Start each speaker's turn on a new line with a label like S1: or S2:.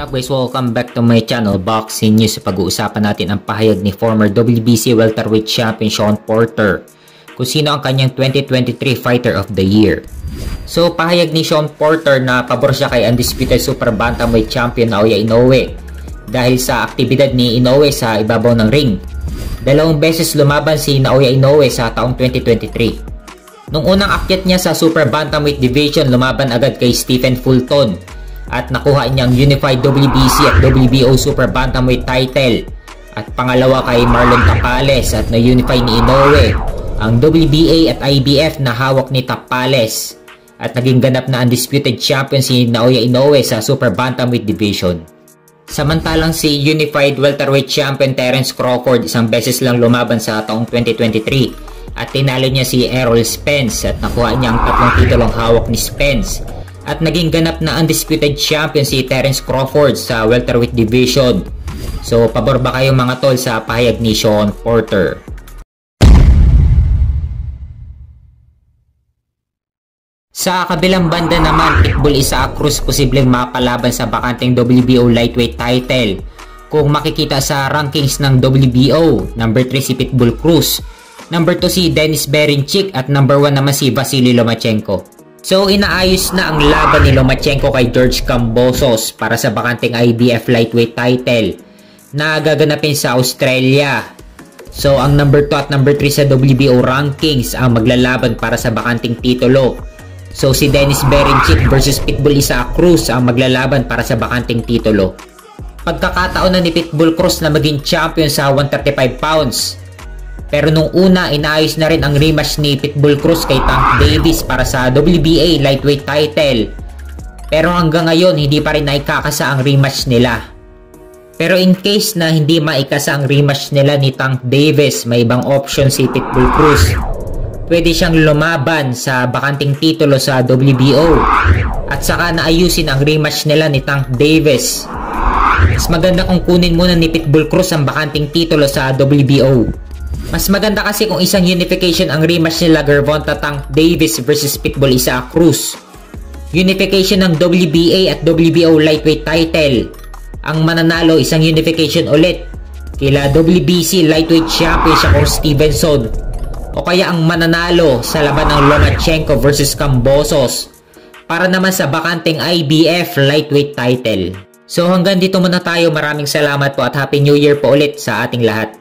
S1: What's up guys? Welcome back to my channel, Boxing News. Sa pag-uusapan natin ang pahayag ni former WBC welterweight champion Shawn Porter kung sino ang kanyang 2023 Fighter of the Year. So pahayag ni Shawn Porter na pabor siya kay undisputed super bantamweight champion Naoya Inoue dahil sa aktibidad ni Inoue sa ibabaw ng ring. 2 beses lumaban si Naoya Inoue sa taong 2023. Nung unang akyat niya sa super bantamweight division, lumaban agad kay Stephen Fulton at nakuha niyang Unified WBC at WBO Super Bantamweight title. At pangalawa kay Marlon Tapales at na-unify ni Inoue ang WBA at IBF na hawak ni Tapales. At naging ganap na undisputed champion si Naoya Inoue sa Super Bantamweight division. Samantalang si Unified Welterweight champion Terence Crawford isang beses lang lumaban sa taong 2023 at tinalo niya si Errol Spence at nakuha niya ang 3 titulong hawak ni Spence. At naging ganap na undisputed champion si Terence Crawford sa welterweight division. So pabor ba kayo mga tol sa pahayag ni Shawn Porter? Sa kabilang banda naman, Pitbull Isaac Cruz posibleng mapalaban sa bakanteng WBO lightweight title. Kung makikita sa rankings ng WBO, number 3 si Pitbull Cruz, number 2 si Denis Berinchik at number 1 naman si Vasily Lomachenko. So inaayos na ang laban ni Lomachenko kay George Kambosos para sa bakanteng IBF lightweight title na gaganapin sa Australia. So ang number 2 at number 3 sa WBO rankings ang maglalaban para sa bakanteng titulo. So si Denis Berinchik versus Pitbull Isaac Cruz ang maglalaban para sa bakanteng titulo. Pagkakataon na ni Pitbull Cruz na maging champion sa 135 pounds. Pero nung una, inaayos na rin ang rematch ni Pitbull Cruz kay Tank Davis para sa WBA lightweight title. Pero hanggang ngayon, hindi pa rin naikakasa ang rematch nila. Pero in case na hindi maikasa ang rematch nila ni Tank Davis, may ibang option si Pitbull Cruz. Pwede siyang lumaban sa bakanting titulo sa WBO at saka naayusin ang rematch nila ni Tank Davis. Mas maganda kung kunin muna ni Pitbull Cruz ang bakanting titulo sa WBO. Mas maganda kasi kung isang unification ang rematch nila Gervonta Tank Davis versus Pitbull Isaac Cruz. Unification ng WBA at WBO lightweight title. Ang mananalo isang unification ulit kila WBC lightweight champion Shakur Stevenson. O kaya ang mananalo sa laban ng Lomachenko versus Kambosos para naman sa bakanteng IBF lightweight title. So hanggang dito muna tayo. Maraming salamat po at Happy New Year po ulit sa ating lahat.